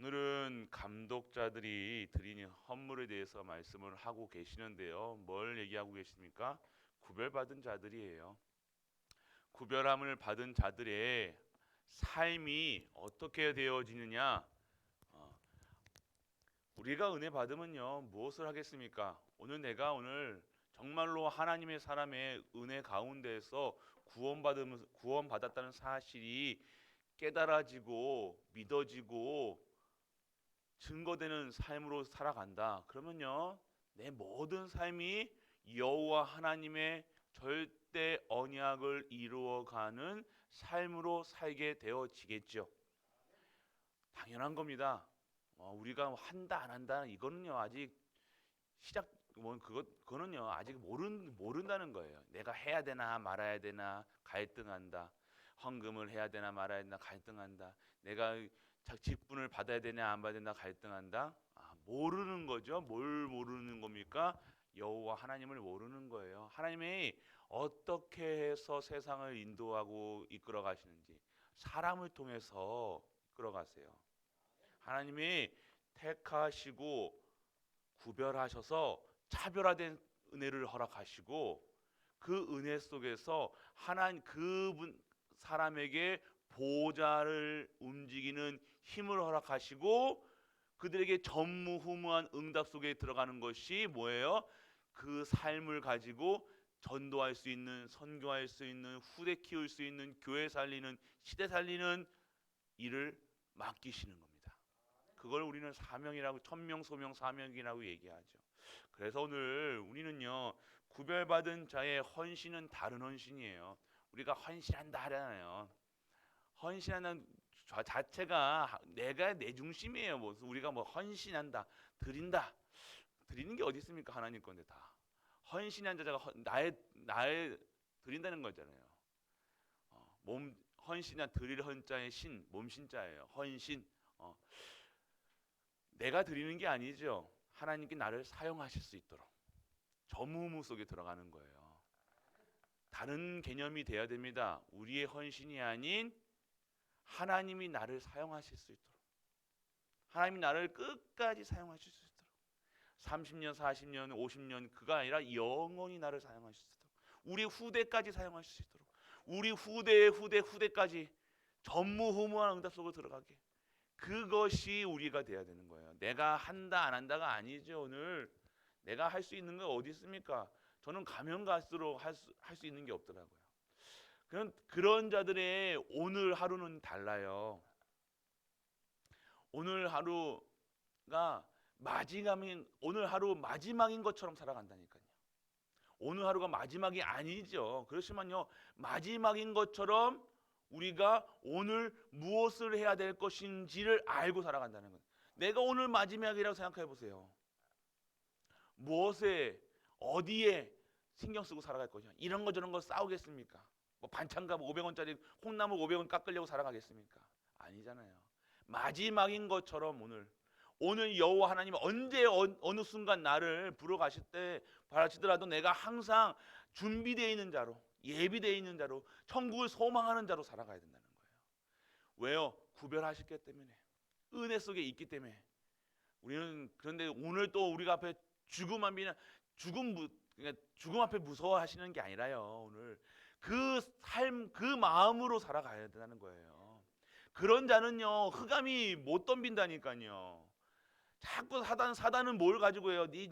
오늘은 감독자들이 드리는 헌물에 대해서 말씀을 하고 계시는데요. 뭘 얘기하고 계십니까? 구별받은 자들이에요. 구별함을 받은 자들의 삶이 어떻게 되어지느냐? 어, 우리가 은혜 받으면요, 무엇을 하겠습니까? 오늘 정말로 하나님의 사람의 은혜 가운데에서 구원받았다는 사실이 깨달아지고 믿어지고 증거되는 삶으로 살아간다. 그러면요, 내 모든 삶이 여호와 하나님의 절대 언약을 이루어가는 삶으로 살게 되어지겠죠. 당연한 겁니다. 우리가 한다 안 한다 이거는요 아직 시작 그거는요 아직 모른다는 거예요. 내가 해야 되나 말아야 되나 갈등한다. 헌금을 해야 되나 말아야 되나 갈등한다. 내가 직분을 받아야 되냐 안 받아야 되나 갈등한다. 모르는 거죠. 뭘 모르는 겁니까? 여호와 하나님을 모르는 거예요. 하나님이 어떻게 해서 세상을 인도하고 이끌어 가시는지 사람을 통해서 이끌어 가세요. 하나님이 택하시고 구별하셔서 차별화된 은혜를 허락하시고 그 은혜 속에서 하나님 그분 사람에게 보좌를 움직이는 힘을 허락하시고 그들에게 전무후무한 응답 속에 들어가는 것이 뭐예요? 그 삶을 가지고 전도할 수 있는, 선교할 수 있는, 후대 키울 수 있는, 교회 살리는, 시대 살리는 일을 맡기시는 겁니다. 그걸 우리는 사명이라고 천명 소명 사명이라고 얘기하죠. 그래서 오늘 우리는요 구별받은 자의 헌신은 다른 헌신이에요. 우리가 헌신한다 하잖아요. 헌신하는 자체가 내가 내 중심이에요. 무슨 우리가 뭐 헌신한다, 드린다, 드리는 게 어디 있습니까? 하나님 건데 다 헌신한 자가 나의 드린다는 거잖아요. 몸 헌신한 드릴 헌자의 신 몸신자예요. 헌신. 내가 드리는 게 아니죠. 하나님께 나를 사용하실 수 있도록 전무후무 속에 들어가는 거예요. 다른 개념이 돼야 됩니다. 우리의 헌신이 아닌 하나님이 나를 사용하실 수 있도록 하나님이 나를 끝까지 사용하실 수 있도록 30년, 40년, 50년 그가 아니라 영원히 나를 사용하실 수 있도록 우리 후대까지 사용하실 수 있도록 우리 후대의 후대까지 전무후무한 응답 속으로 들어가게 그것이 우리가 돼야 되는 거예요. 내가 한다 안 한다가 아니죠. 오늘 내가 할 수 있는 건 어디 있습니까? 저는 가면 갈수록 할 수 있는 게 없더라고요. 그런 자들의 오늘 하루는 달라요. 오늘 하루가 오늘 하루 마지막인 것처럼 살아간다니까요. 오늘 하루가 마지막이 아니죠. 그렇지만요, 마지막인 것처럼 우리가 오늘 무엇을 해야 될 것인지를 알고 살아간다는 거예요. 내가 오늘 마지막이라고 생각해 보세요. 무엇에 어디에 신경 쓰고 살아갈 거냐? 이런 거 저런 거 싸우겠습니까? 뭐 반찬값 500원짜리 콩나물 500원 깎으려고 살아가겠습니까? 아니잖아요. 마지막인 것처럼 오늘 여호와 하나님이 언제 어느 순간 나를 부러 가실 때 바라시더라도 내가 항상 준비되어 있는 자로 예비되어 있는 자로 천국을 소망하는 자로 살아가야 된다는 거예요. 왜요? 구별하셨기 때문에 은혜 속에 있기 때문에 우리는 그런데 오늘 또 우리가 앞에 죽음 앞에 그러니까 죽음 앞에 무서워하시는 게 아니라요. 오늘 그 삶 그 마음으로 살아가야 된다는 거예요. 그런 자는요 흑암이 못 덤빈다니까요. 자꾸 사단은 뭘 가지고 해요? 네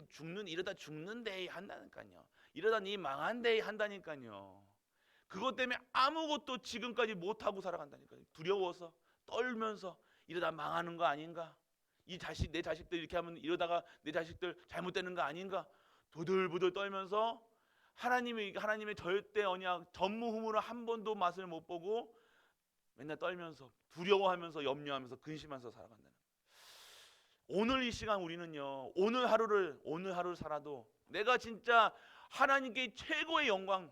이러다 죽는데 한다니까요. 이러다 네 망한데 한다니까요. 그것 때문에 아무것도 지금까지 못 하고 살아간다니까요. 두려워서 떨면서 이러다 망하는 거 아닌가? 내 자식들 이렇게 하면 이러다가 내 자식들 잘못되는 거 아닌가? 부들부들 떨면서 하나님의 절대 언약 전무후무를 한 번도 맛을 못 보고 맨날 떨면서 두려워하면서 염려하면서 근심하면서 살아간다는 거예요. 오늘 이 시간 우리는요 오늘 하루를 살아도 내가 진짜 하나님께 최고의 영광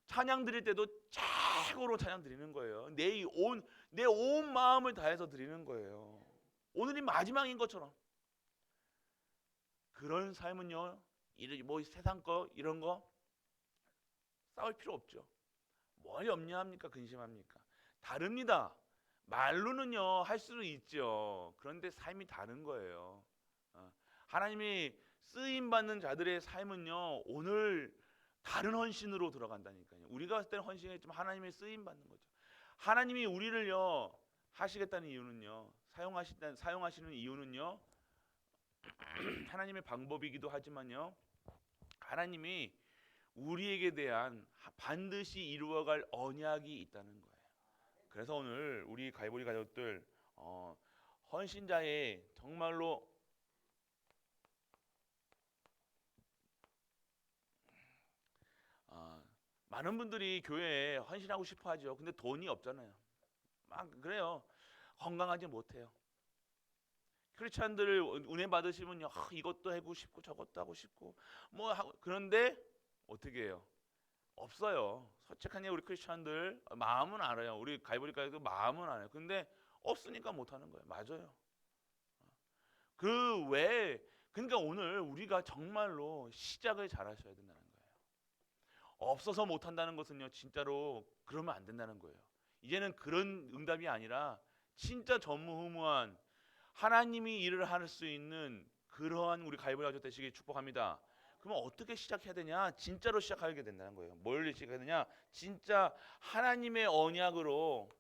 찬양 드릴 때도 최고로 찬양 드리는 거예요. 내 온 마음을 다해서 드리는 거예요. 오늘이 마지막인 것처럼. 그런 삶은요 뭐 세상 거 이런 거 싸울 필요 없죠. 뭘 염려합니까? 근심합니까? 다릅니다. 말로는요 할 수는 있죠. 그런데 삶이 다른 거예요. 하나님이 쓰임 받는 자들의 삶은요 오늘 다른 헌신으로 들어간다니까요. 우리가 봤을 때는 헌신했지만 하나님의 쓰임 받는 거죠. 하나님이 우리를요 하시겠다는 이유는요, 사용하시는 이유는요, 하나님의 방법이기도 하지만요, 하나님이 우리에게 대한 반드시 이루어갈 언약이 있다는 거예요. 그래서 오늘 우리 가이보리 가족들 헌신자의 정말로 많은 분들이 교회에 헌신하고 싶어 하죠. 근데 돈이 없잖아요. 막 그래요. 건강하지 못해요. 크리스찬들 은혜 받으시면요, 이것도 하고 싶고 저것도 하고 싶고 뭐 하고, 그런데 어떻게 해요? 없어요. 솔직하게 우리 크리스찬들 마음은 알아요. 우리 가이보리카도 마음은 알아요. 근데 없으니까 못 하는 거예요. 맞아요. 그 외에, 그러니까 오늘 우리가 정말로 시작을 잘 하셔야 된다는 거예요. 없어서 못 한다는 것은요, 진짜로 그러면 안 된다는 거예요. 이제는 그런 응답이 아니라 진짜 전무후무한 하나님이 일을 할 수 있는 그러한 우리 가이보리 가족 되시길 축복합니다. 그러면 어떻게 시작해야 되냐? 진짜로 시작하게 된다는 거예요. 뭘 시작해야 되냐? 진짜 하나님의 언약으로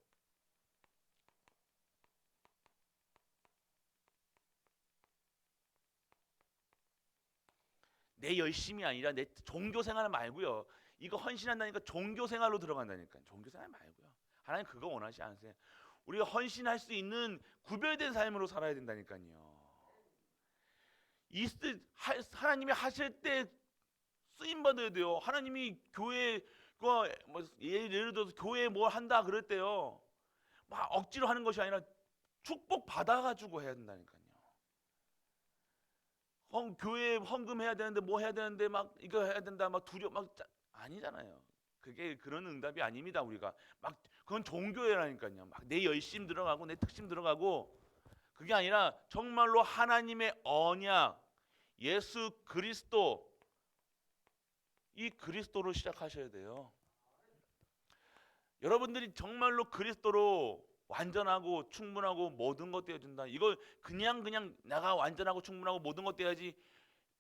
내 열심이 아니라 내 종교 생활 말고요. 이거 헌신한다니까 종교 생활로 들어간다니까요. 종교 생활 말고요. 하나님 그거 원하지 않으세요. 우리가 헌신할 수 있는 구별된 삶으로 살아야 된다니까요. 하나님이 하실 때 쓰임 받아야 돼요. 하나님이 교회가 뭐 예를 들어서 교회에 뭘 한다 그럴 때요, 막 억지로 하는 것이 아니라 축복 받아가지고 해야 된다니까요. 교회에 헌금 해야 되는데 뭐 해야 되는데 막 이거 해야 된다 막 아니잖아요. 그게 그런 응답이 아닙니다. 우리가 막 그건 종교회라니까요. 막 내 열심 들어가고 내 특심 들어가고, 그게 아니라 정말로 하나님의 언약, 예수 그리스도, 이 그리스도로 시작하셔야 돼요. 여러분들이 정말로 그리스도로 완전하고 충분하고 모든 것 되어준다. 이거 그냥 내가 완전하고 충분하고 모든 것 돼야지,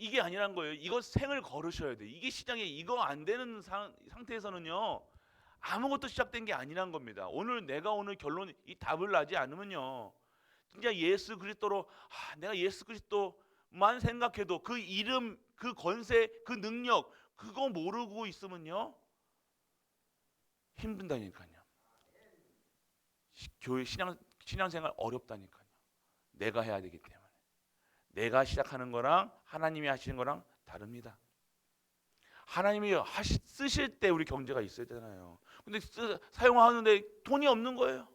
이게 아니란 거예요. 이거 생을 걸으셔야 돼요. 이게 시작에 이거 안 되는 상태에서는요, 아무것도 시작된 게 아니란 겁니다. 내가 오늘 결론 이 답을 나지 않으면요, 진짜 예수 그리스도로 내가 예수 그리스도만 생각해도 그 이름, 그 권세, 그 능력 그거 모르고 있으면요 힘든다니까요. 교회 신앙생활 어렵다니까요. 내가 해야 되기 때문에. 내가 시작하는 거랑 하나님이 하시는 거랑 다릅니다. 하나님이 쓰실 때 우리 경제가 있어야 되잖아요. 근데 사용하는데 돈이 없는 거예요.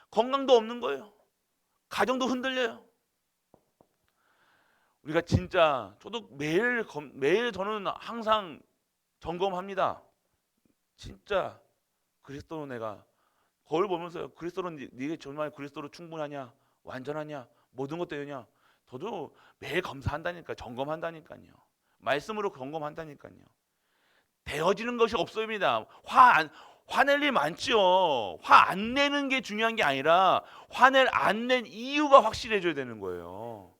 건강도 없는 거예요. 가정도 흔들려요. 우리가 진짜, 저도 매일 저는 항상 점검합니다. 진짜 그리스도로 내가 거울 보면서 그리스도로 네가 정말 그리스도로 충분하냐, 완전하냐, 모든 것 되느냐, 저도 매일 검사한다니까, 점검한다니까요. 말씀으로 점검한다니까요. 되어지는 것이 없습니다. 화낼 일 많죠. 화 안 내는 게 중요한 게 아니라 안 낸 이유가 확실해져야 되는 거예요.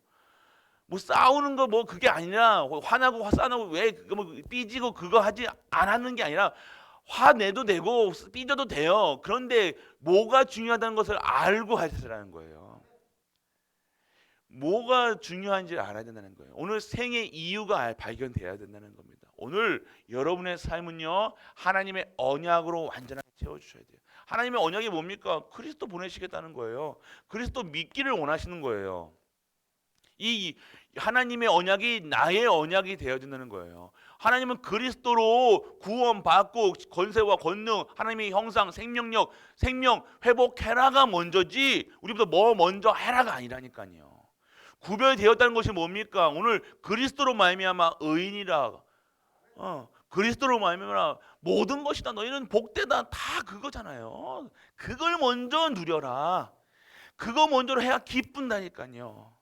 뭐 싸우는 거 뭐 그게 아니라, 화나고 싸우고 왜 그거 뭐 삐지고 그거 하지 않았는 게 아니라, 화내도 되고 삐져도 돼요. 그런데 뭐가 중요하다는 것을 알고 하시라는 거예요. 뭐가 중요한지 알아야 된다는 거예요. 오늘 생의 이유가 발견돼야 된다는 겁니다. 오늘 여러분의 삶은요, 하나님의 언약으로 완전하게 채워주셔야 돼요. 하나님의 언약이 뭡니까? 그리스도 보내시겠다는 거예요. 그리스도 믿기를 원하시는 거예요. 이 하나님의 언약이 나의 언약이 되어진다는 거예요. 하나님은 그리스도로 구원받고 권세와 권능, 하나님의 형상, 생명력, 생명 회복해라가 먼저지, 우리부터 뭐 먼저 해라가 아니라니까요. 구별되었다는 것이 뭡니까? 오늘 그리스도로 말미암아 의인이라, 그리스도로 말미암아 모든 것이다, 너희는 복되다, 다 그거잖아요. 그걸 먼저 누려라. 그거 먼저 해야 기쁜다니까요.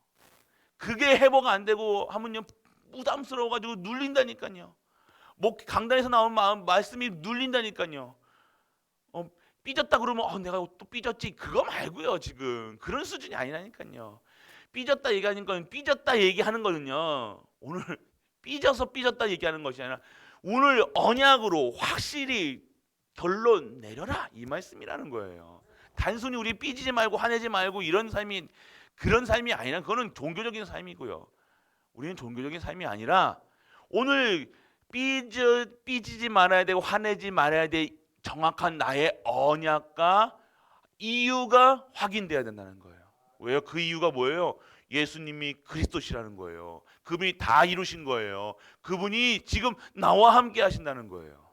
그게 회복 안 되고 하면요, 부담스러워가지고 눌린다니까요. 강단에서 나온 말씀이 눌린다니까요. 삐졌다 그러면 내가 또 삐졌지 그거 말고요. 지금 그런 수준이 아니라니까요. 삐졌다 얘기하는 건 삐졌다 얘기하는 거는요. 오늘 삐졌다 얘기하는 것이 아니라 오늘 언약으로 확실히 결론 내려라 이 말씀이라는 거예요. 단순히 우리 삐지지 말고 화내지 말고 이런 삶이 그런 삶이 아니라 그거는 종교적인 삶이고요. 우리는 종교적인 삶이 아니라 오늘 삐지지 말아야 되고 화내지 말아야 돼 정확한 나의 언약과 이유가 확인돼야 된다는 거예요. 왜요? 그 이유가 뭐예요? 예수님이 그리스도시라는 거예요. 그분이 다 이루신 거예요. 그분이 지금 나와 함께 하신다는 거예요.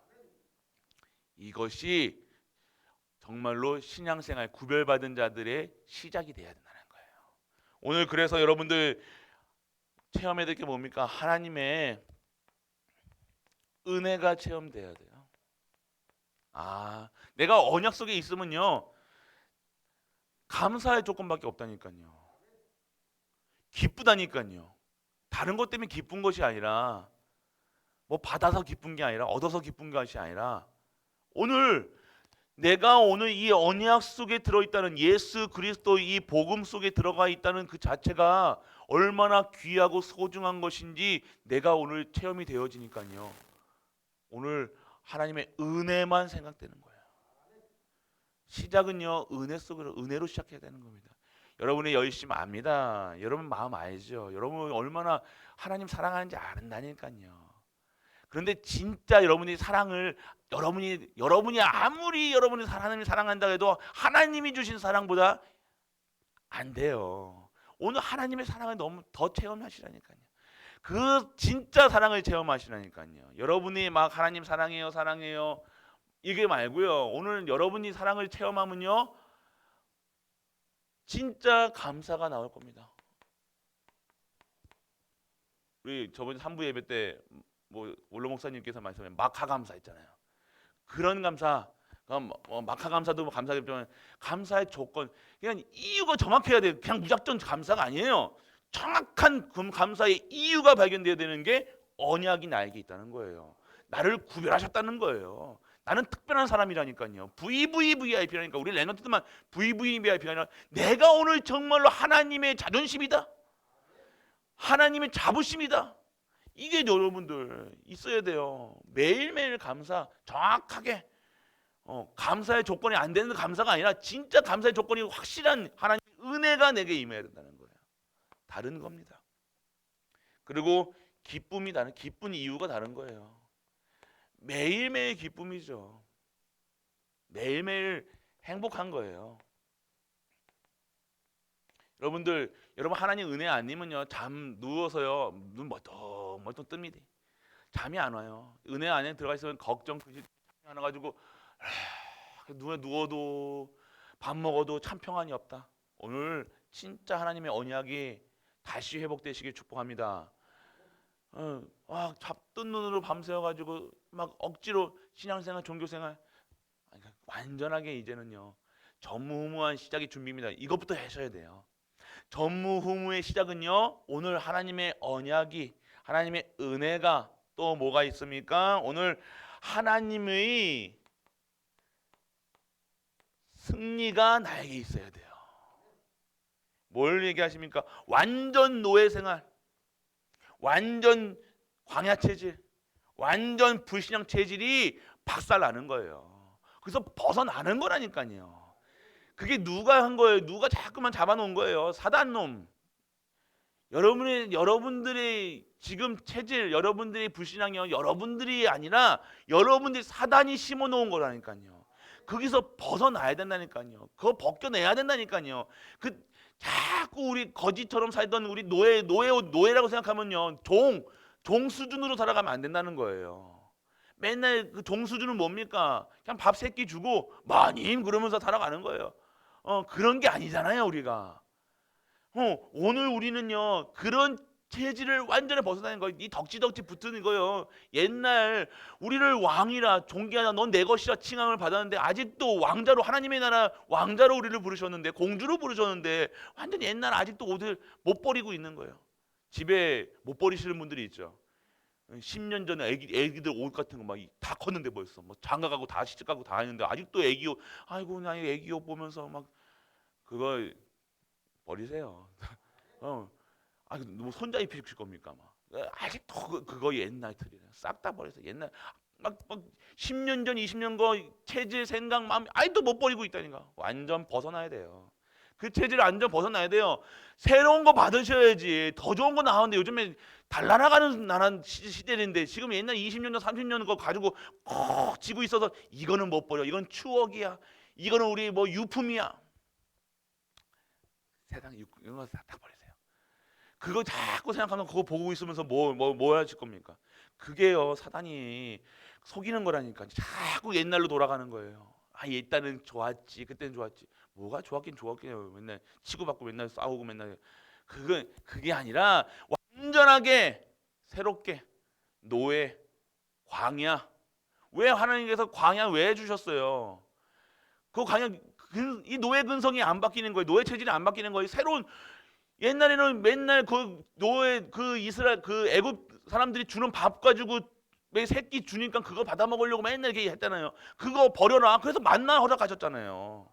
이것이 정말로 신앙생활 구별받은 자들의 시작이 돼야 된다는 거예요. 오늘 그래서 여러분들 체험해야 될 게 뭡니까? 하나님의 은혜가 체험돼야 돼요. 내가 언약 속에 있으면요 감사의 조건밖에 없다니까요. 기쁘다니까요. 다른 것 때문에 기쁜 것이 아니라 뭐 받아서 기쁜 게 아니라 얻어서 기쁜 것이 아니라 내가 오늘 이 언약 속에 들어있다는 예수 그리스도 이 복음 속에 들어가 있다는 그 자체가 얼마나 귀하고 소중한 것인지 내가 오늘 체험이 되어지니까요. 오늘 하나님의 은혜만 생각되는 거예요. 시작은요 은혜 속으로 은혜로 시작해야 되는 겁니다. 여러분의 열심 압니다. 여러분 마음 알죠. 여러분 얼마나 하나님 사랑하는지 아는다니까요. 그런데 진짜 여러분이 사랑을 여러분이 아무리 여러분이 하나님을 사랑한다 해도 하나님이 주신 사랑보다 안 돼요. 오늘 하나님의 사랑을 너무 더 체험하시라니까요. 그 진짜 사랑을 체험하시라니까요. 여러분이 막 하나님 사랑해요 사랑해요 이게 말고요. 오늘 여러분이 사랑을 체험하면요 진짜 감사가 나올 겁니다. 우리 저번 3부 예배 때 원로 목사님께서 말씀하신 마카 감사 있잖아요. 그런 감사, 마카 감사도 감사겠지만 감사의 조건, 그냥 이유가 정확해야 돼요. 그냥 무작정 감사가 아니에요. 정확한 감사의 이유가 발견돼야 되는 게 언약이 나에게 있다는 거예요. 나를 구별하셨다는 거예요. 나는 특별한 사람이라니까요. VVVIP라니까. 우리 랩런트들만 VVVIP가 아니라 내가 오늘 정말로 하나님의 자존심이다. 하나님의 자부심이다. 이게 여러분들 있어야 돼요. 매일매일 감사 정확하게 감사의 조건이 안 되는 감사가 아니라 진짜 감사의 조건이 확실한 하나님의 은혜가 내게 임해야 된다는 거예요. 다른 겁니다. 그리고 기쁜 이유가 다른 거예요. 매일매일 기쁨이죠. 매일매일 행복한 거예요. 여러분 하나님 은혜 아니면요 잠 누워서요 눈 멀뚱멀뚱 뜹니다. 잠이 안 와요. 은혜 안에 들어가 있으면 걱정 하나 가지고 눈에 누워도 밥 먹어도 참 평안이 없다. 오늘 진짜 하나님의 언약이 다시 회복되시길 축복합니다. 잡뜬 눈으로 밤새워가지고 막 억지로 신앙생활 종교생활 완전하게 이제는요 전무후무한 시작이 준비입니다. 이것부터 하셔야 돼요. 전무후무의 시작은요 오늘 하나님의 언약이 하나님의 은혜가 또 뭐가 있습니까? 오늘 하나님의 승리가 나에게 있어야 돼요. 뭘 얘기하십니까? 완전 노예 생활, 완전 광야 체질, 완전 불신앙 체질이 박살나는 거예요. 그래서 벗어나는 거라니까요. 그게 누가 한 거예요? 누가 자꾸만 잡아놓은 거예요? 사단놈. 여러분들의 지금 체질, 여러분들의 불신앙이요, 여러분들이 아니라 여러분들이 사단이 심어놓은 거라니까요. 거기서 벗어나야 된다니까요. 그거 벗겨내야 된다니까요. 자꾸 우리 거지처럼 살던 우리 노예라고 생각하면요, 종 수준으로 살아가면 안 된다는 거예요. 맨날 그 종 수준은 뭡니까? 그냥 밥 3끼 주고 마님 그러면서 살아가는 거예요. 그런 게 아니잖아요, 우리가. 오늘 우리는요 그런 체질을 완전히 벗어나는 거예요. 이 덕지덕지 붙는 거예요. 옛날 우리를 왕이라 존귀하다 넌 내 것이라 칭함을 받았는데 아직도 왕자로 하나님의 나라 왕자로 우리를 부르셨는데 공주로 부르셨는데 완전 옛날 아직도 옷을 못 버리고 있는 거예요. 집에 못 버리시는 분들이 있죠. 10년 전에 애기들 옷 같은 거 막 다 컸는데 벌써 뭐 장가가고 다 시집가고 다 했는데 아직도 애기 옷, 아이고 나 애기 옷 보면서 막 그거 버리세요. 뭐 손자 입히실 겁니까 막. 아직도 그거 옛날 틀이래. 싹 다 버려서 옛날 막 10년 전 20년 거 체질 생각 마음 아직도 못 버리고 있다니까. 완전 벗어나야 돼요. 그 체질을 완전 벗어나야 돼요. 새로운 거 받으셔야지. 더 좋은 거 나오는데 요즘에 달나라가는 나란 시대인데 지금 옛날 20년 전 30년 거 가지고 꼭 지고 있어서 이거는 못 버려. 이건 추억이야. 이거는 우리 뭐 유품이야. 세상 이런 거 다 버리세요. 그거 자꾸 생각하면 그거 보고 있으면서 뭐 하실 겁니까? 그게요 사단이 속이는 거라니까. 자꾸 옛날로 돌아가는 거예요. 옛날은 좋았지, 그때는 좋았지. 뭐가 좋았긴 좋았겠네요. 맨날 치고받고 맨날 싸우고 맨날. 그게 아니라 완전하게 새롭게 노예, 광야. 왜 하나님께서 광야 왜 주셨어요? 그 광야 이 노예 근성이 안 바뀌는 거예요. 노예 체질이 안 바뀌는 거예요. 새로운 옛날에는 맨날 그 노예 그 이스라엘 그 애굽 사람들이 주는 밥 가지고 매 새끼 주니까 그거 받아 먹으려고 맨날 이렇게 했잖아요. 그거 버려라. 그래서 만나 허락하셨잖아요.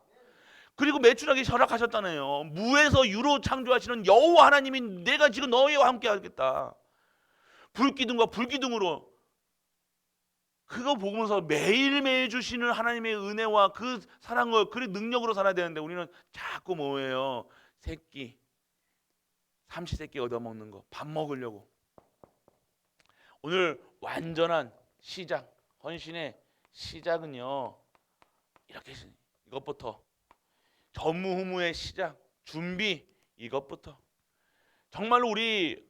그리고 매출하기 허락하셨잖아요. 무에서 유로 창조하시는 여호와 하나님이 내가 지금 너희와 함께 하겠다. 불기둥과 불기둥으로 그거 보면서 매일매일 주시는 하나님의 은혜와 그 사랑을 그 능력으로 살아야 되는데 우리는 자꾸 뭐예요? 새끼 삼시세끼 얻어먹는 거 밥 먹으려고. 오늘 완전한 시작 헌신의 시작은요 이렇게 이것부터 전무후무의 시작 준비 이것부터 정말로 우리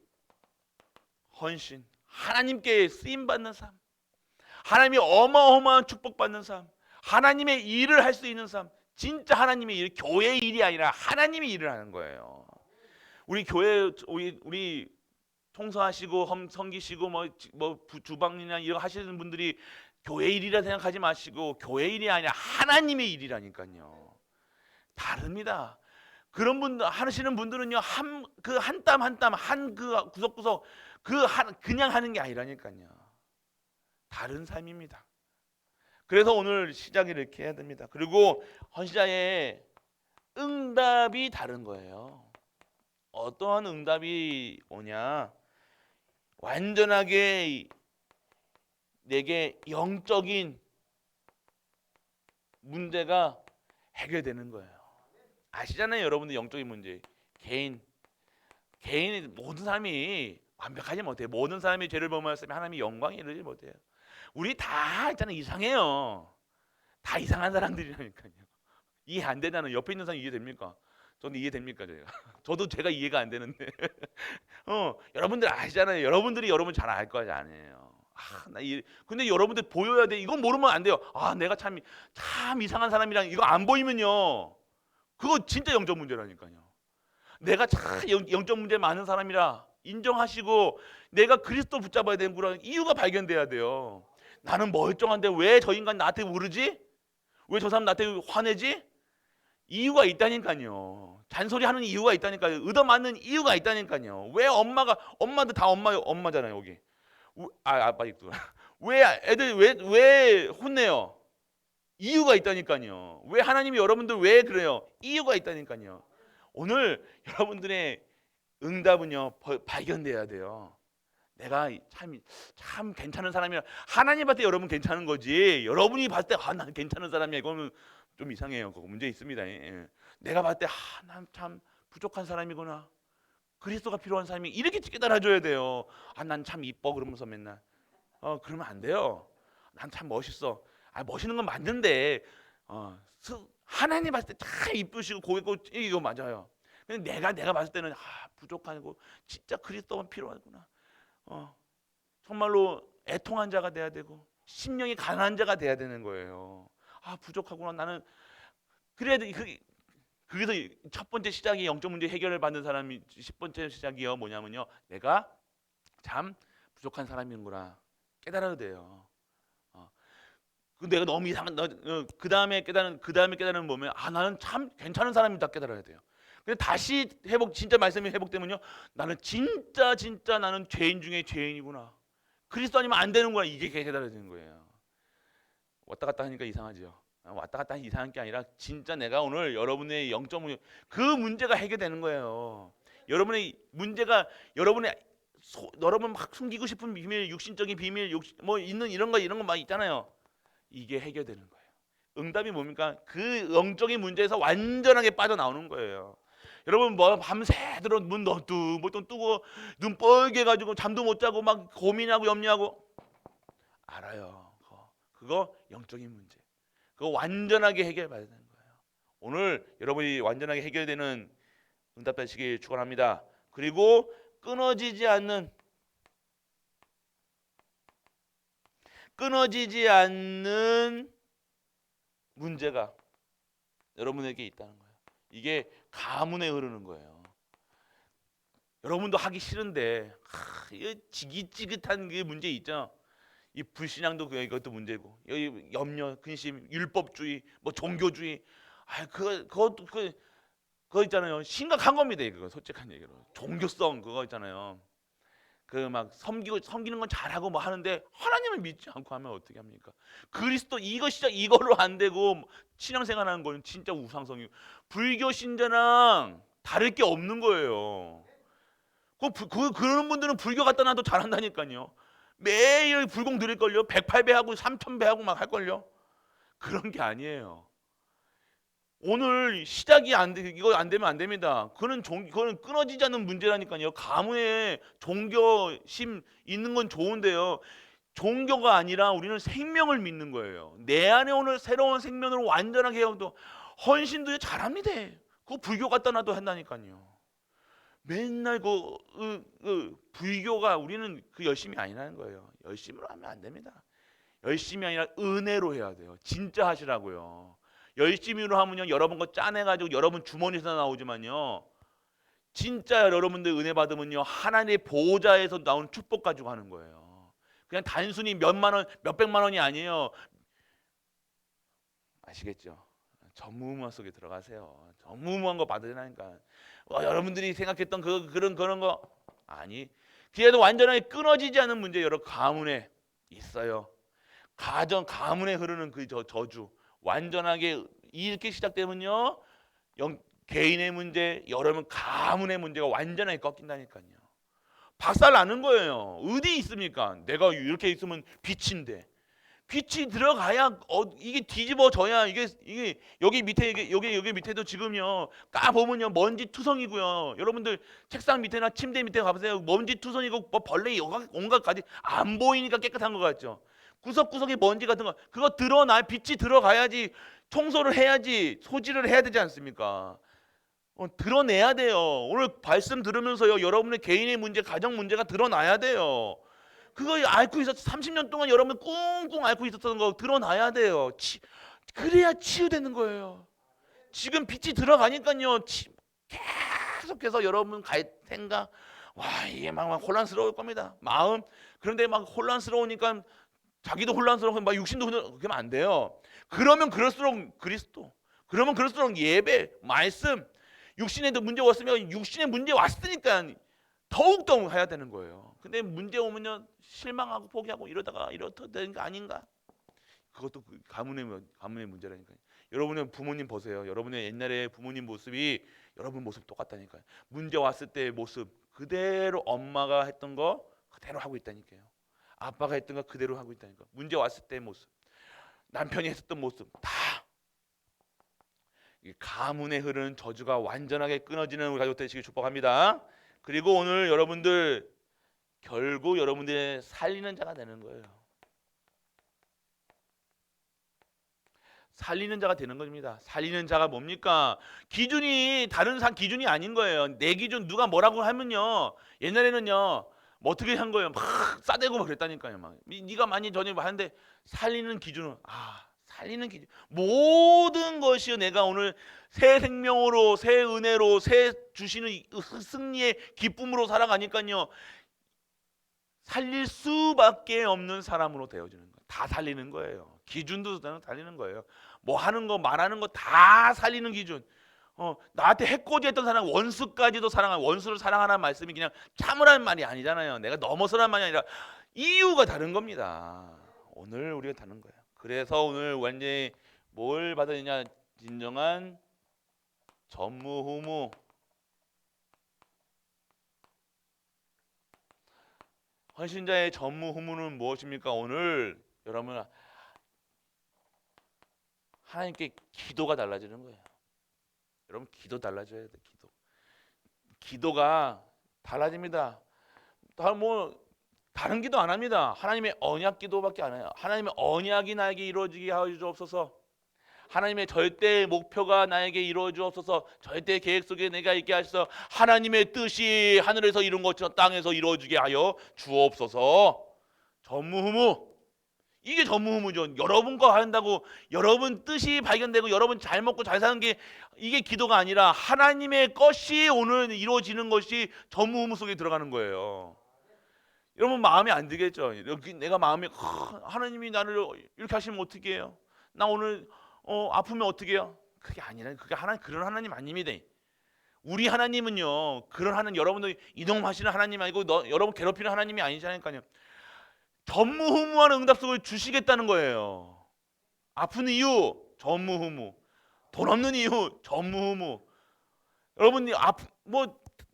헌신 하나님께 쓰임받는 삶 하나님이 어마어마한 축복받는 삶 하나님의 일을 할 수 있는 삶 진짜 하나님의 일 교회의 일이 아니라 하나님의 일을 하는 거예요. 우리 교회 우리 청소하시고 섬기시고 뭐 주방이나 이런 하시는 분들이 교회 일이라 생각하지 마시고 교회 일이 아니라 하나님의 일이라니까요. 다릅니다. 그런 분들 하시는 분들은요 한 땀 한 땀 한 그 구석구석 그냥 하는 게 아니라니까요. 다른 삶입니다. 그래서 오늘 시작을 이렇게 해야 됩니다. 그리고 헌신자의 응답이 다른 거예요. 어떠한 응답이 오냐? 완전하게 내게 영적인 문제가 해결되는 거예요. 아시잖아요, 여러분들 영적인 문제. 개인의 모든 사람이 완벽하지 못해요. 모든 사람이 죄를 범하였으면 하나님이 영광에 이르지 못해요. 우리 다 있잖아요, 이상해요. 다 이상한 사람들이라니까요. 이해 안 되잖아요. 옆에 있는 사람 이해됩니까? 저는 이해됩니까, 제가? 저도 제가 이해가 안 되는데. 여러분들 아시잖아요. 여러분들이 여러분 잘 알 거 아니에요. 근데 여러분들 보여야 돼. 이건 모르면 안 돼요. 내가 참 이상한 사람이랑 이거 안 보이면요. 그거 진짜 영적 문제라니까요. 내가 참 영적 문제 많은 사람이라 인정하시고 내가 그리스도 붙잡아야 되는 거라는 이유가 발견돼야 돼요. 나는 멀쩡한데 왜 저 인간 나한테 우르지? 왜 저 사람 나한테 화내지? 이유가 있다니까요. 잔소리하는 이유가 있다니까요. 얻어맞는 이유가 있다니까요. 왜 엄마도 다 엄마잖아요 여기. 아빠 있고 왜 애들 왜 혼내요? 이유가 있다니까요. 왜 하나님이 여러분들 왜 그래요? 이유가 있다니까요. 오늘 여러분들의 응답은요 발견돼야 돼요. 내가 참 괜찮은 사람이라 하나님 봤을 때 여러분 괜찮은 거지. 여러분이 봤을 때 나는 괜찮은 사람이야. 이거는 좀 이상해요. 그거 문제 있습니다. 예. 내가 봤을 때 난 참 부족한 사람이구나. 그리스도가 필요한 사람이 이렇게 깨달아줘야 돼요. 난 참 이뻐 그러면서 맨날 그러면 안 돼요. 난 참 멋있어. 멋있는 건 맞는데 하나님 봤을 때 참 이쁘시고 고개 고 이거 맞아요. 근데 내가 봤을 때는 부족하고 진짜 그리스도만 필요하구나. 정말로 애통한 자가 돼야 되고 심령이 강한 자가 돼야 되는 거예요. 부족하구나 나는. 그래야 돼. 그래서 첫 번째 시작이 영적 문제 해결을 받는 사람이 10번째 시작이요 뭐냐면요 내가 참 부족한 사람이구나 깨달아야 돼요. 내가 너무 이상한 그 다음에 깨달으면 뭐면 나는 참 괜찮은 사람이다 깨달아야 돼요. 근데 다시 진짜 말씀이 회복되면요 나는 진짜 나는 죄인 중에 죄인이구나. 그리스도 아니면 안 되는 거야. 이게 깨달아지는 거예요. 왔다 갔다 하니까 이상하죠. 왔다 갔다 하니 이상한 게 아니라 진짜 내가 오늘 여러분의 영적 그 문제가 해결되는 거예요. 여러분의 문제가 여러분 막 숨기고 싶은 비밀, 육신적인 비밀, 뭐 있는 이런 거 막 있잖아요. 이게 해결되는 거예요. 응답이 뭡니까? 그 영적인 문제에서 완전하게 빠져나오는 거예요. 여러분 뭐 밤새도록 문 뜨고 눈 뻘게 가지고 잠도 못 자고 막 고민하고 염려하고 알아요. 그거 영적인 문제. 그거 완전하게 해결받아야 되는 거예요. 오늘 여러분이 완전하게 해결되는 응답되시길 축원합니다. 그리고 끊어지지 않는 문제가 여러분에게 있다는 거예요. 이게 가문에 흐르는 거예요. 여러분도 하기 싫은데 이 지긋지긋한 게 문제 있죠. 이 불신앙도 이것도 문제고, 여기 염려, 근심, 율법주의, 뭐 종교주의, 그거 있잖아요. 심각한 겁니다. 그거 솔직한 얘기로 종교성 그거 있잖아요. 그 막 섬기는 건 잘하고 뭐 하는데 하나님을 믿지 않고 하면 어떻게 합니까? 그리스도 이걸로 안 되고 신앙생활하는 건 진짜 우상성이고 불교 신자랑 다를 게 없는 거예요. 그런 분들은 불교 갖다 놔도 잘한다니까요. 매일 불공 드릴걸요. 108배 하고 3000배 하고 막 할걸요. 그런 게 아니에요. 오늘 시작이 이거 안 되면 안 됩니다. 그거는 끊어지지 않는 문제라니까요. 가문에 종교심 있는 건 좋은데요. 종교가 아니라 우리는 생명을 믿는 거예요. 내 안에 오늘 새로운 생명으로 완전하게 해도 헌신도 잘합니다. 그거 불교 갖다 놔도 한다니까요. 맨날 불교가 우리는 그 열심이 아니라는 거예요. 열심으로 하면 안 됩니다. 열심이 아니라 은혜로 해야 돼요. 진짜 하시라고요. 열심히로 하면요 여러분 거 짜내가지고 여러분 주머니에서 나오지만요 진짜 여러분들 은혜 받으면요 하나님의 보호자에서 나오는 축복 가지고 하는 거예요. 그냥 단순히 몇만 원, 몇백만 원이 아니에요. 아시겠죠? 전무후무한 속에 들어가세요. 전무후무한 거 받으라니까. 여러분들이 생각했던 그런 거 아니. 그래도 완전하게 끊어지지 않은 문제 여러 가문에 있어요. 가문에 흐르는 그 저주 완전하게 이렇게 시작되면요 개인의 문제, 여러분 가문의 문제가 완전하게 꺾인다니까요. 박살 나는 거예요. 어디 있습니까? 내가 이렇게 있으면 빛인데 빛이 들어가야 이게 뒤집어져야 이게 여기 밑에도 지금요 까 보면요 먼지 투성이고요. 여러분들 책상 밑에나 침대 밑에 가보세요. 먼지 투성이고 뭐 벌레 온갖 가지 안 보이니까 깨끗한 것 같죠. 구석구석에 먼지 같은 거 그거 빛이 들어가야지 청소를 해야지 소지를 해야 되지 않습니까? 드러내야 돼요. 오늘 말씀 들으면서요 여러분의 개인의 문제, 가정 문제가 드러나야 돼요. 그거 앓고 있었 30년 동안 여러분 꽁꽁 앓고 있었던 거 드러나야 돼요. 그래야 치유되는 거예요. 지금 빛이 들어가니까요 계속해서 여러분 생각 이게 막 혼란스러울 겁니다. 마음 그런데 막 혼란스러우니까 자기도 혼란스러워 막 육신도 혼란스러워 그러면 안 돼요. 그러면 그럴수록 그리스도 그러면 그럴수록 예배 말씀 육신에도 문제 왔으면 육신에 문제 왔으니까 더욱더 해야 되는 거예요. 근데 문제 오면요 실망하고 포기하고 이러다가 이렇다 되는 거 아닌가? 그것도 가문의 문제라니까요. 여러분의 부모님 보세요. 여러분의 옛날에 부모님 모습이 여러분 모습 똑같다니까요. 문제 왔을 때의 모습 그대로 엄마가 했던 거 그대로 하고 있다니까요. 아빠가 했던 거 그대로 하고 있다니까. 문제 왔을 때의 모습 남편이 했었던 모습 다 가문에 흐르는 저주가 완전하게 끊어지는 우리 가족 되시길 축복합니다. 그리고 오늘 여러분들 결국 여러분들의 살리는 자가 되는 거예요. 살리는 자가 되는 겁니다. 살리는 자가 뭡니까? 기준이 다른 기준이 아닌 거예요. 내 기준 누가 뭐라고 하면요 옛날에는요 뭐 어떻게 한 거예요? 막 싸대고 막 그랬다니까요. 막 네가 많이 전에 하는데 살리는 기준은 살리는 기준 모든 것이 내가 오늘 새 생명으로 새 은혜로 새 주시는 승리의 기쁨으로 살아가니까요 살릴 수밖에 없는 사람으로 되어지는 거예요. 다 살리는 거예요. 기준도 살리는 거예요. 뭐 하는 거 말하는 거 다 살리는 기준. 나한테 해코지했던 사람 원수까지도 사랑하는 원수를 사랑하라는 말씀이 그냥 참으라는 말이 아니잖아요. 내가 넘어서라는 말이 아니라 이유가 다른 겁니다. 오늘 우리가 다른 거예요. 그래서 오늘 완전히 뭘 받았느냐? 진정한 전무후무. 헌신자의 전무후무는 무엇입니까? 오늘 여러분 하나님께 기도가 달라지는 거예요. 여러분 기도 달라져야 돼. 기도가 달라집니다. 다른 기도 안 합니다. 하나님의 언약 기도밖에 안 해요. 하나님의 언약이 나에게 이루어지게 하여 주옵소서. 하나님의 절대 목표가 나에게 이루어 주옵소서. 절대 계획 속에 내가 있게 하셔서 하나님의 뜻이 하늘에서 이룬 것처럼 땅에서 이루어지게 하여 주옵소서. 전무후무. 이게 전무후무죠. 여러분과 한다고 여러분 뜻이 발견되고 여러분 잘 먹고 잘 사는 게 이게 기도가 아니라 하나님의 것이 오늘 이루어지는 것이 전무후무 속에 들어가는 거예요. 여러분 마음에 안 들겠죠. 여기 내가 마음에 하나님이 나를 이렇게 하시면 어떻게 해요? 나 오늘 아프면 어떻게 해요? 그게 아니라 그게 그런 하나님 아닙니다. 우리 하나님은요 그런 하나님, 여러분들 이동하시는 하나님 아니고 여러분 괴롭히는 하나님이 아니잖아요. 전무후무한 응답속을 주시겠다는 거예요. 아픈 이유 전무후무, 돈 없는 이유 전무후무. 여러분이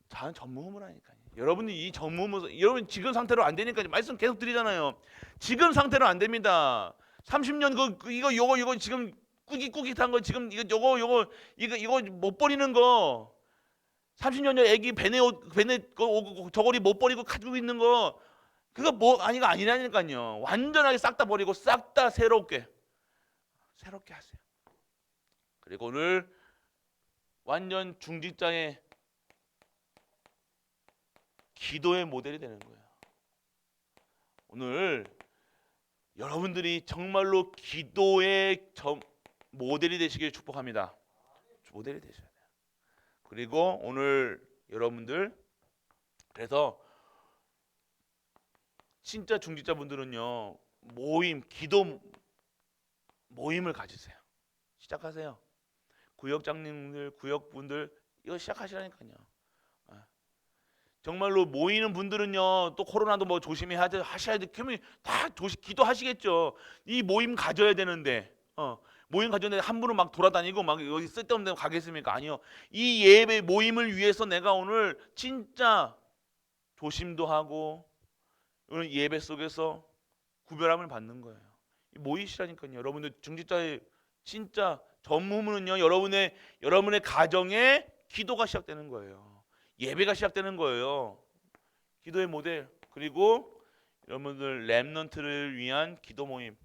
전무후무라니까요. 여러분이 이 전무후무, 여러분 지금 상태로 안 되니까 말씀 계속 드리잖아요. 지금 상태로 안 됩니다. 30년 이거 지금 꾸깃꾸깃한 거 지금 이거 못 버리는 거, 30년 전 애기 배내 저고리 못 버리고 가지고 있는 거, 그거 아니라니까요. 완전하게 싹 다 버리고 싹 다 새롭게 하세요. 그리고 오늘 완전 중직자의 기도의 모델이 되는 거예요. 오늘 여러분들이 정말로 기도의 모델이 되시길 축복합니다. 모델이 되셔야 돼요. 그리고 오늘 여러분들, 그래서 진짜 중직자분들은요 기도 모임을 가지세요. 시작하세요. 구역장님들, 구역분들 이거 시작하시라니까요. 정말로 모이는 분들은요 또 코로나도 조심해야 하셔야 돼. 그러면 다 기도하시겠죠. 이 모임 가져야 되는데 모임 가졌는데 한 분은 막 돌아다니고 막 여기 쓸데없는 데 가겠습니까? 아니요. 이 예배 모임을 위해서 내가 오늘 진짜 조심도 하고 오늘 예배 속에서 구별함을 받는 거예요. 모이시라니까요. 여러분들 중직자의 진짜 전무후무는요 여러분의 가정에 기도가 시작되는 거예요. 예배가 시작되는 거예요. 기도의 모델. 그리고 여러분들 렘넌트를 위한 기도 모임.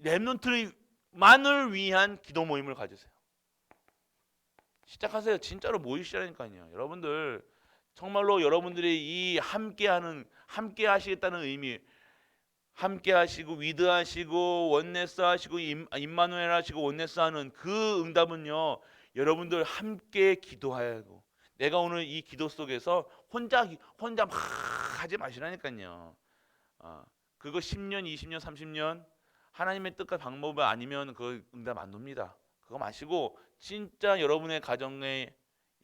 렘넌트만을 위한 기도 모임을 가지세요. 시작하세요. 진짜로 모이시라니까요. 여러분들 정말로 여러분들이 이 함께 하시겠다는 의미, 함께 하시고 위드하시고 원네스 하시고 임마누엘 하시고 원네스 하는 그 응답은요 여러분들 함께 기도하고, 내가 오늘 이 기도 속에서 혼자 막 하지 마시라니까요. 그거 10년 20년 30년 하나님의 뜻과 방법이 아니면 그 응답 안 옵니다. 그거 마시고 진짜 여러분의 가정에,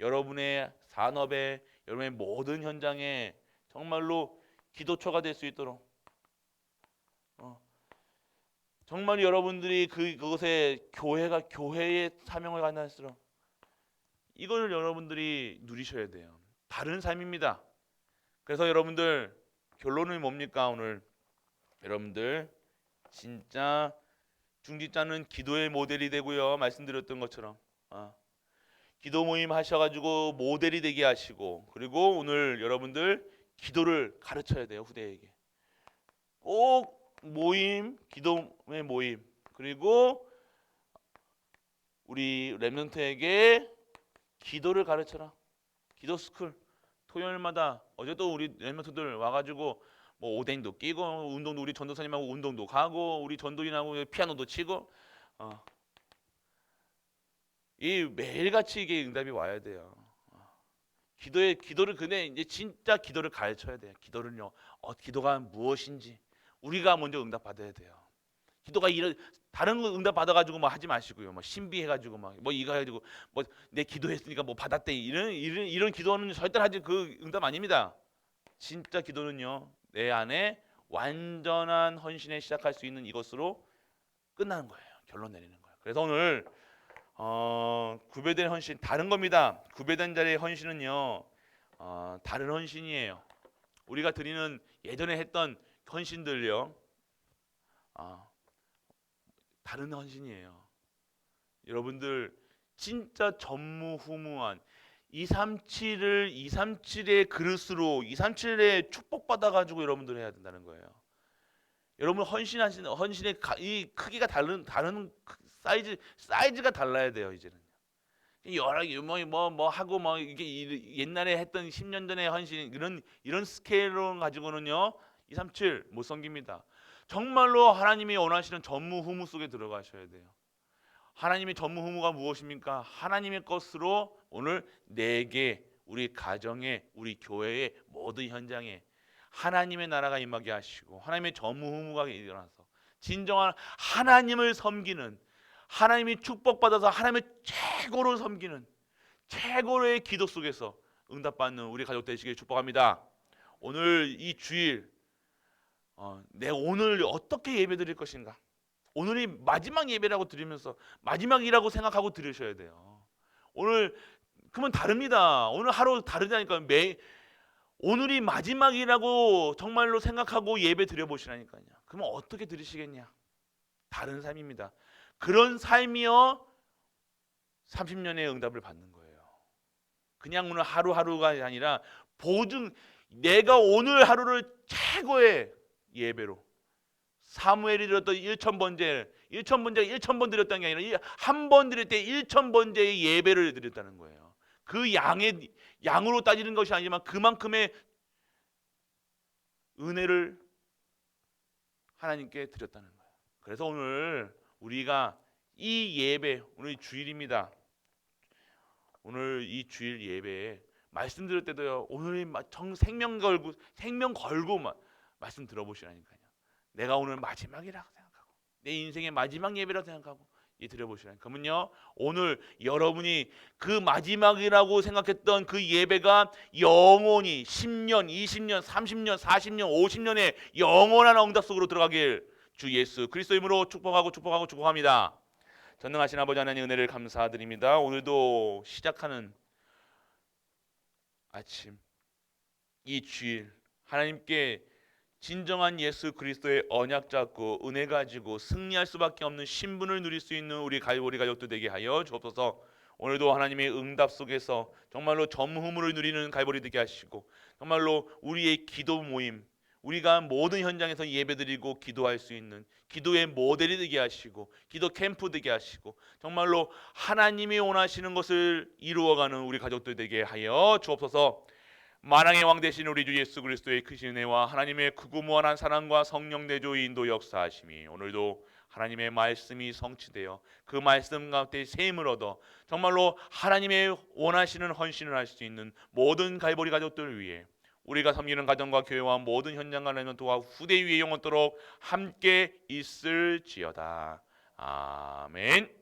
여러분의 산업에, 여러분의 모든 현장에 정말로 기도처가 될 수 있도록 정말 여러분들이 그것에 교회의 사명을 갖는수록 이걸 여러분들이 누리셔야 돼요. 다른 삶입니다. 그래서 여러분들 결론은 뭡니까? 오늘 여러분들 진짜 중직자는 기도의 모델이 되고요. 말씀드렸던 것처럼 기도 모임 하셔가지고 모델이 되게 하시고, 그리고 오늘 여러분들 기도를 가르쳐야 돼요. 후대에게 꼭 기도의 모임, 그리고 우리 렘넌트에게 기도를 가르쳐라. 기도 스쿨 토요일마다, 어제도 우리 렘넌트들 와가지고 오뎅도 끼고 운동도, 우리 전도사님하고 운동도 가고 우리 전도인하고 피아노도 치고 이 매일같이 이게 응답이 와야 돼요. 기도를 근데 이제 진짜 기도를 가르쳐야 돼요. 기도가 무엇인지 우리가 먼저 응답 받아야 돼요. 기도가 이런 다른 거 응답 받아가지고 뭐 하지 마시고요. 뭐 신비해가지고 뭐 이거 해가지고 뭐 내 기도했으니까 뭐 받았대 이런 기도는 절대 하지 그 응답 아닙니다. 진짜 기도는요 내 안에 완전한 헌신에 시작할 수 있는 이것으로 끝나는 거예요. 결론 내리는 거예요. 그래서 오늘 구별된 헌신 다른 겁니다. 구별된 자리의 헌신은요 다른 헌신이에요. 우리가 드리는 예전에 했던 헌신들요 다른 헌신이에요. 여러분들 진짜 전무후무한 237의 그릇으로 237의 축복받아 가지고 여러분들 해야 된다는 거예요. 여러분 헌신하시는 헌신의 이 크기가 다른 사이즈가 달라야 돼요. 이제는 여러 뭐 하고 뭐 이게 옛날에 했던 10년 전에 헌신 이런 스케일로 가지고는요 237 못 섬깁니다. 정말로 하나님이 원하시는 전무후무 속에 들어가셔야 돼요. 하나님의 전무후무가 무엇입니까? 하나님의 것으로 오늘 내게 우리 가정에 우리 교회의 모든 현장에 하나님의 나라가 임하게 하시고 하나님의 전무후무가 일어나서 진정한 하나님을 섬기는 하나님이 축복받아서 하나님의 최고로 섬기는 최고의 기도 속에서 응답받는 우리 가족 되시길 축복합니다. 오늘 이 주일 내 오늘 어떻게 예배드릴 것인가? 오늘이 마지막 예배라고 드리면서 마지막이라고 생각하고 들으셔야 돼요. 오늘 그러면 다릅니다. 오늘 하루 다르다니까요. 오늘이 마지막이라고 정말로 생각하고 예배 드려보시라니까요. 그러면 어떻게 드리시겠냐? 다른 삶입니다. 그런 삶이요 30년의 응답을 받는 거예요. 그냥 오늘 하루하루가 아니라 보증 내가 오늘 하루를 최고의 예배로 사무엘이 드렸던 1000번째 1000번 드렸다는 게 아니라 한 번 드릴 때 1000번째의 예배를 드렸다는 거예요. 그 양으로 따지는 것이 아니지만 그만큼의 은혜를 하나님께 드렸다는 거예요. 그래서 오늘 우리가 이 예배 오늘 주일입니다. 오늘 이 주일 예배에 말씀드릴 때도요. 오늘 생명 걸고 말씀 들어보시라니까요. 내가 오늘 마지막이라고 생각하고 내 인생의 마지막 예배라고 생각하고 드려보시라니까. 그러면요 오늘 여러분이 그 마지막이라고 생각했던 그 예배가 영원히 10년, 20년, 30년, 40년, 50년의 영원한 응답 속으로 들어가길 주 예수 그리스도의 이름으로 축복합니다. 전능하신 아버지 하나님 은혜를 감사드립니다. 오늘도 시작하는 아침 이 주일 하나님께 진정한 예수 그리스도의 언약 잡고 은혜 가지고 승리할 수밖에 없는 신분을 누릴 수 있는 우리 가족도 되게 하여 주옵소서. 오늘도 하나님의 응답 속에서 정말로 전무후무를 누리는 갈보리 되게 하시고 정말로 우리의 기도 모임 우리가 모든 현장에서 예배드리고 기도할 수 있는 기도의 모델이 되게 하시고 기도 캠프 되게 하시고 정말로 하나님이 원하시는 것을 이루어가는 우리 가족들 되게 하여 주옵소서. 만왕의 왕 되신 우리 주 예수 그리스도의 크신 은혜와 하나님의 크고 무한한 사랑과 성령 내조 인도 역사하심이 오늘도 하나님의 말씀이 성취되어 그 말씀 가운데 셈을 얻어 정말로 하나님의 원하시는 헌신을 할 수 있는 모든 갈보리 가족들을 위해 우리가 섬기는 가정과 교회와 모든 현장과 렘넌트와 후대 위에 영원토록 함께 있을지어다. 아멘.